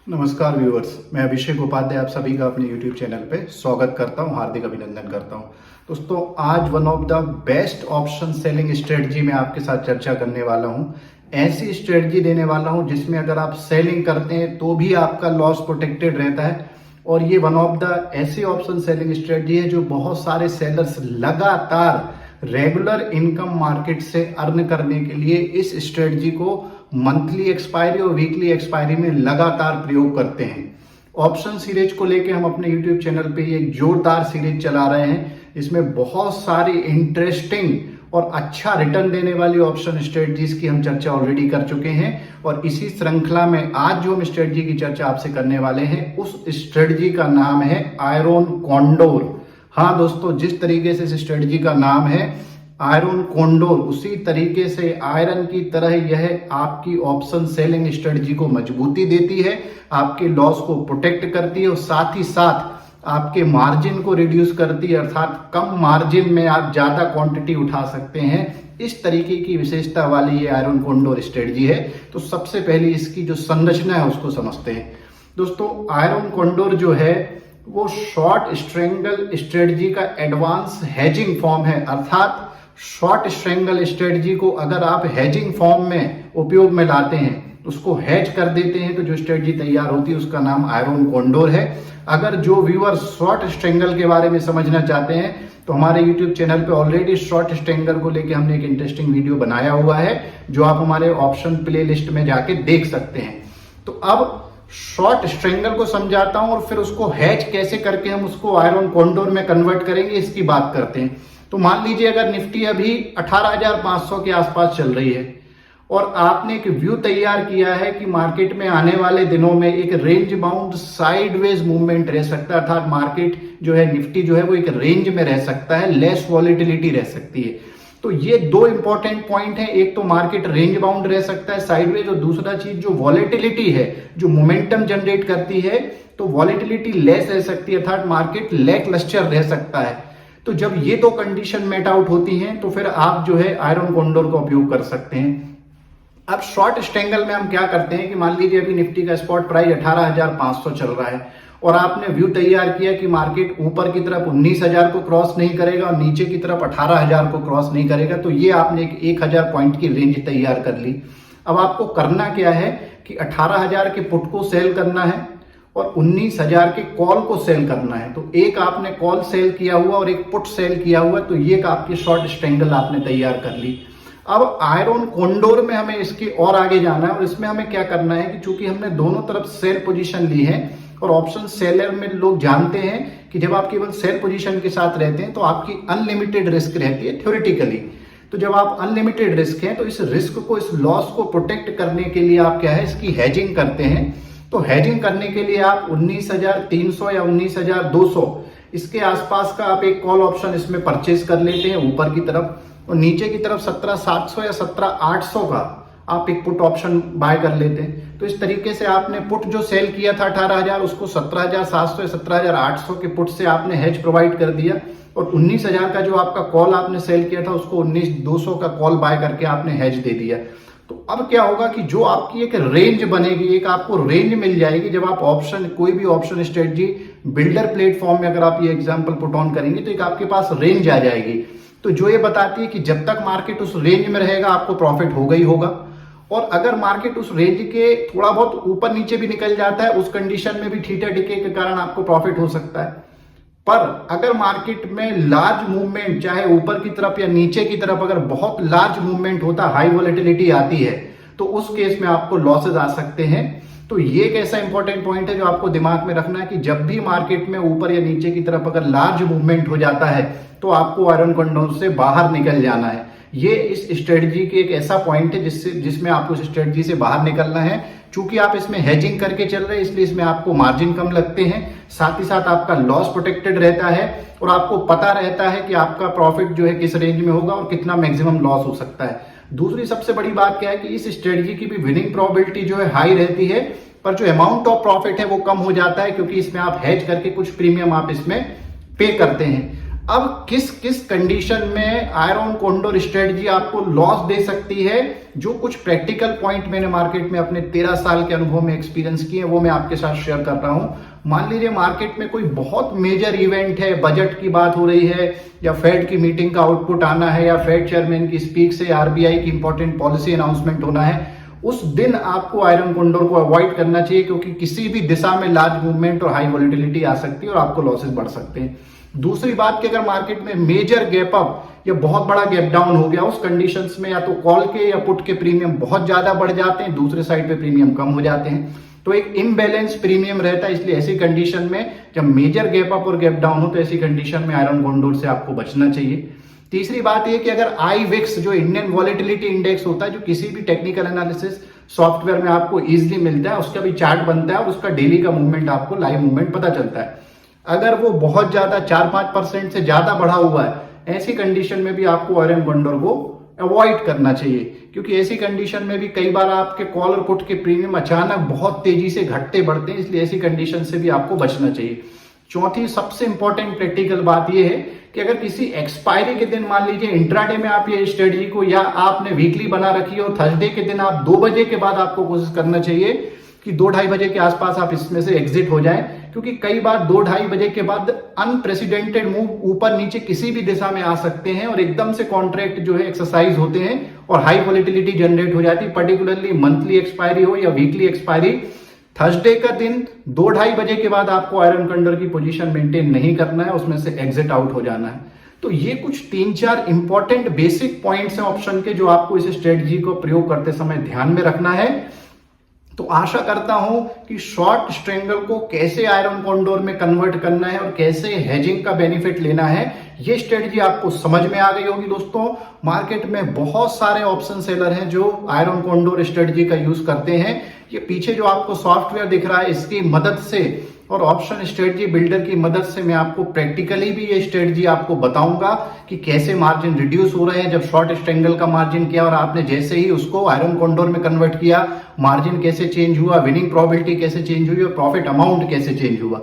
नमस्कार व्यूअर्स, मैं अभिषेक उपाध्याय आप सभी का अपने YouTube चैनल पे स्वागत करता हूं, हार्दिक अभिनंदन करता हूं। दोस्तों, आज one of the best option selling strategy में आपके साथ चर्चा करने वाला हूं। ऐसी स्ट्रेटजी देने वाला हूं जिसमें अगर आप सेलिंग करते हैं तो भी आपका लॉस प्रोटेक्टेड रहता है। और ये वन ऑफ द ऐसी ऑप्शन सेलिंग स्ट्रेटजी है जो बहुत सारे सेलर्स लगातार रेगुलर इनकम मार्केट से अर्न करने के लिए इस स्ट्रेटजी को मंथली एक्सपायरी और वीकली एक्सपायरी में लगातार प्रयोग करते हैं। ऑप्शन सीरीज को लेके हम अपने यूट्यूब चैनल पे एक जोरदार सीरीज चला रहे हैं। इसमें बहुत सारी इंटरेस्टिंग और अच्छा रिटर्न देने वाली ऑप्शन स्ट्रेटजीज की हम चर्चा ऑलरेडी कर चुके हैं और इसी श्रृंखला में आज जो हम स्ट्रेटजी की चर्चा आपसे करने वाले हैं उस स्ट्रेटजी का नाम है आयरन कॉन्डोर। हाँ दोस्तों, जिस तरीके से इस स्ट्रेटजी का नाम है आयरन कॉन्डोर, उसी तरीके से आयरन की तरह यह आपकी ऑप्शन सेलिंग स्ट्रेटजी को मजबूती देती है, आपके लॉस को प्रोटेक्ट करती है और साथ ही साथ आपके मार्जिन को रिड्यूस करती है, अर्थात कम मार्जिन में आप ज्यादा क्वांटिटी उठा सकते हैं। इस तरीके की विशेषता वाली ये आयरन कॉन्डोर स्ट्रेटजी है। तो सबसे पहले इसकी जो संरचना है उसको समझते हैं। दोस्तों, आयरन कॉन्डोर जो है वो शॉर्ट स्ट्रेंगल स्ट्रेटजी का एडवांस हेजिंग फॉर्म है, अर्थात शॉर्ट स्ट्रेंगल स्ट्रेटजी को अगर आप हेजिंग फॉर्म में उपयोग में लाते हैं, उसको हेज कर देते हैं, तो जो स्ट्रेटजी तैयार होती है उसका नाम आयरन कॉन्डोर है। अगर जो व्यूअर शॉर्ट स्ट्रेंगल के बारे में समझना चाहते हैं तो हमारे YouTube चैनल पे ऑलरेडी शॉर्ट स्ट्रेंगल को लेके हमने एक इंटरेस्टिंग वीडियो बनाया हुआ है जो आप हमारे ऑप्शन प्ले लिस्ट में जाके देख सकते हैं। तो अब शॉर्ट स्ट्रेंगल को समझाता हूं और फिर उसको हैच कैसे करके हम उसको आयरन कॉन्डोर में कन्वर्ट करेंगे इसकी बात करते हैं। तो मान लीजिए अगर निफ्टी अभी 18,500 के आसपास चल रही है और आपने एक व्यू तैयार किया है कि मार्केट में आने वाले दिनों में एक रेंज बाउंड साइडवेज मूवमेंट रह सकता है, अर्थात मार्केट जो है निफ्टी जो है वो एक रेंज में रह सकता है, लेस वॉलेटिलिटी रह सकती है। तो ये दो इंपॉर्टेंट पॉइंट है, एक तो मार्केट रेंज बाउंड रह सकता है साइडवेज, और दूसरा चीज जो वॉलेटिलिटी है, जो मोमेंटम जनरेट करती है, तो वॉलेटिलिटी लेस रह सकती है, अर्थात मार्केट लैक लस्टर रह सकता है। तो जब ये दो कंडीशन मेट आउट होती हैं तो फिर आप जो है आयरन कॉन्डोर का उपयोग कर सकते हैं। अब शॉर्ट स्ट्रेंगल में हम क्या करते हैं कि मान लीजिए अभी निफ्टी का स्पॉट प्राइस 18,500 चल रहा है और आपने व्यू तैयार किया कि मार्केट ऊपर की तरफ 19,000 को क्रॉस नहीं करेगा और नीचे की तरफ 18,000 को क्रॉस नहीं करेगा, तो ये आपने एक 1,000 पॉइंट की रेंज तैयार कर ली। अब आपको करना क्या है कि 18,000 के पुट को सेल करना है और 19,000 के कॉल को सेल करना है। तो एक आपने कॉल सेल किया हुआ और एक पुट सेल किया हुआ, तो ये आपकी शॉर्ट स्ट्रेंगल आपने तैयार कर ली। अब आयरन कॉन्डोर में हमें इसके और आगे जाना है और इसमें हमें क्या करना है कि चूंकि हमने दोनों तरफ सेल पोजीशन ली है और ऑप्शन सेलर में लोग जानते हैं कि जब आप केवल सेल पोजीशन के साथ रहते हैं तो आपकी अनलिमिटेड रिस्क रहती है थ्योरेटिकली। तो जब आप अनलिमिटेड रिस्क है तो इस रिस्क को, इस लॉस को प्रोटेक्ट करने के लिए आप क्या है इसकी हेजिंग करते हैं। तो हेजिंग करने के लिए आप 19,300 या 19,200 इसके आसपास का आप एक कॉल ऑप्शन इसमें परचेज कर लेते हैं ऊपर की तरफ, और नीचे की तरफ 17,700 या 17,800 का आप एक पुट ऑप्शन बाय कर लेते हैं। तो इस तरीके से आपने पुट जो सेल किया था 18,000 उसको 17,700 या 17,800 के पुट से आपने हेज प्रोवाइड कर दिया, और 19,000 का जो आपका कॉल आपने सेल किया था उसको 19,200 का कॉल बाय करके आपने हेज दे दिया। तो अब क्या होगा कि जो आपकी एक रेंज बनेगी, एक आपको रेंज मिल जाएगी जब आप ऑप्शन, कोई भी ऑप्शन स्ट्रेटजी बिल्डर प्लेटफॉर्म में अगर आप ये एग्जांपल पुट ऑन करेंगे तो एक आपके पास रेंज आ जाएगी। तो जो ये बताती है कि जब तक मार्केट उस रेंज में रहेगा आपको प्रॉफिट होगा ही होगा, और अगर मार्केट उस रेंज के थोड़ा बहुत ऊपर नीचे भी निकल जाता है उस कंडीशन में भी थीटा डिके के कारण आपको प्रॉफिट हो सकता है। पर अगर मार्केट में लार्ज मूवमेंट, चाहे ऊपर की तरफ या नीचे की तरफ, अगर बहुत लार्ज मूवमेंट होता है, हाई वॉलेटिलिटी आती है, तो उस केस में आपको लॉसेज आ सकते हैं। तो ये एक ऐसा इंपॉर्टेंट पॉइंट है जो आपको दिमाग में रखना है कि जब भी मार्केट में ऊपर या नीचे की तरफ अगर लार्ज मूवमेंट हो जाता है तो आपको आयरन कॉन्डोर से बाहर निकल जाना है। ये इस स्ट्रेटजी के एक ऐसा पॉइंट है जिसमें आपको इस स्ट्रेटजी से बाहर निकलना है। चूंकि आप इसमें हेजिंग करके चल रहे हैं इसलिए इसमें आपको मार्जिन कम लगते हैं, साथ ही साथ आपका लॉस प्रोटेक्टेड रहता है और आपको पता रहता है कि आपका प्रॉफिट जो है किस रेंज में होगा और कितना मैक्सिमम लॉस हो सकता है। दूसरी सबसे बड़ी बात क्या है कि इस स्ट्रेटजी की भी विनिंग प्रोबेबिलिटी जो है हाई रहती है, पर जो अमाउंट ऑफ प्रॉफिट है वो कम हो जाता है क्योंकि इसमें आप हेज करके कुछ प्रीमियम आप इसमें पे करते हैं। अब किस किस कंडीशन में आयरन कॉन्डोर स्ट्रेटजी आपको लॉस दे सकती है, जो कुछ प्रैक्टिकल पॉइंट मैंने मार्केट में अपने 13 साल के अनुभव में एक्सपीरियंस किए वो मैं आपके साथ शेयर कर रहा हूं। मान लीजिए मार्केट में कोई बहुत मेजर इवेंट है, बजट की बात हो रही है, या फेड की मीटिंग का आउटपुट आना है, या फेड चेयरमैन की स्पीच से आरबीआई की इंपॉर्टेंट पॉलिसी अनाउंसमेंट होना है, उस दिन आपको आयरन कॉन्डोर को अवॉइड करना चाहिए, क्योंकि किसी भी दिशा में लार्ज मूवमेंट और हाई वॉलिटिलिटी आ सकती है और आपको लॉसेस बढ़ सकते हैं। दूसरी बात कि अगर मार्केट में मेजर गैप अप या बहुत बड़ा गैप डाउन हो गया, उस कंडीशंस में या तो कॉल के या पुट के प्रीमियम बहुत ज्यादा बढ़ जाते हैं, दूसरे साइड पे प्रीमियम कम हो जाते हैं, तो एक इम्बैलेंस प्रीमियम रहता है। इसलिए ऐसी कंडीशन में जब मेजर गैप अप और गैप डाउन हो तो ऐसी कंडीशन में आयरन कॉन्डोर से आपको बचना चाहिए। तीसरी बात यह कि अगर IVIX जो इंडियन वॉलिटिलिटी इंडेक्स होता है, जो किसी भी टेक्निकल एनालिसिस सॉफ्टवेयर में आपको इजीली मिलता है, उसका भी चार्ट बनता है और उसका डेली का मूवमेंट आपको लाइव मूवमेंट पता चलता है, अगर वो बहुत ज्यादा 4-5% से ज्यादा बढ़ा हुआ है, ऐसी कंडीशन में भी आपको आयरन कॉन्डोर को अवॉइड करना चाहिए, क्योंकि ऐसी कंडीशन में भी कई बार आपके कॉल और पुट के प्रीमियम अचानक बहुत तेजी से घटते बढ़ते हैं, इसलिए ऐसी कंडीशन से भी आपको बचना चाहिए। चौथी सबसे इंपॉर्टेंट प्रैक्टिकल बात यह है कि अगर किसी एक्सपायरी के दिन मान लीजिए इंट्राडे में आप ये स्ट्रेटजी को या आपने वीकली बना रखी हो, थर्सडे के दिन आप 2 बजे के बाद आपको कोशिश करना चाहिए कि 2-2:30 बजे के आसपास आप इसमें से एग्जिट हो जाएं, क्योंकि कई बार 2-2:30 बजे के बाद अनप्रेसिडेंटेड मूव ऊपर नीचे किसी भी दिशा में आ सकते हैं और एकदम से कॉन्ट्रैक्ट जो है एक्सरसाइज होते हैं और हाई वॉलिटिलिटी जनरेट हो जाती है, पर्टिकुलरली मंथली एक्सपायरी हो या वीकली एक्सपायरी। थर्सडे का दिन 2-2:30 बजे के बाद आपको आयरन कॉन्डोर की पोजीशन मेंटेन नहीं करना है, उसमें से एग्जिट आउट हो जाना है। तो ये कुछ 3-4 इंपॉर्टेंट बेसिक पॉइंट्स हैं ऑप्शन के, जो आपको इस स्ट्रेटजी को प्रयोग करते समय ध्यान में रखना है। तो आशा करता हूं कि शॉर्ट स्ट्रेंगल को कैसे आयरन कॉन्डोर में कन्वर्ट करना है और कैसे हेजिंग का बेनिफिट लेना है, ये स्ट्रेटजी आपको समझ में आ गई होगी। दोस्तों, मार्केट में बहुत सारे ऑप्शन सेलर हैं जो आयरन कॉन्डोर स्ट्रेटजी का यूज करते हैं। ये पीछे जो आपको सॉफ्टवेयर दिख रहा है, इसकी मदद से और ऑप्शन स्ट्रेटजी बिल्डर की मदद से मैं आपको प्रैक्टिकली भी ये स्ट्रेटजी आपको बताऊंगा कि कैसे मार्जिन रिड्यूस हो रहे हैं। जब शॉर्ट स्ट्रेंगल का मार्जिन किया और आपने जैसे ही उसको आयरन कॉन्डोर में कन्वर्ट किया, मार्जिन कैसे चेंज हुआ, विनिंग प्रोबेबिलिटी कैसे चेंज हुई और प्रॉफिट अमाउंट कैसे चेंज हुआ।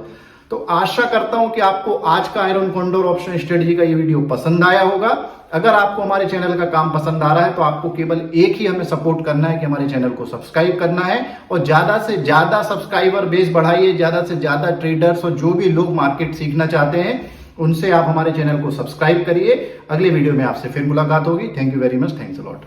तो आशा करता हूं कि आपको आज का आयरन कॉन्डोर ऑप्शन स्ट्रेटजी का ये वीडियो पसंद आया होगा। अगर आपको हमारे चैनल का काम पसंद आ रहा है तो आपको केवल एक ही हमें सपोर्ट करना है कि हमारे चैनल को सब्सक्राइब करना है और ज्यादा से ज्यादा सब्सक्राइबर बेस बढ़ाइए, ज्यादा से ज्यादा ट्रेडर्स और जो भी लोग मार्केट सीखना चाहते हैं उनसे आप हमारे चैनल को सब्सक्राइब करिए। अगले वीडियो में आपसे फिर मुलाकात होगी। Thank you very much, thanks a lot.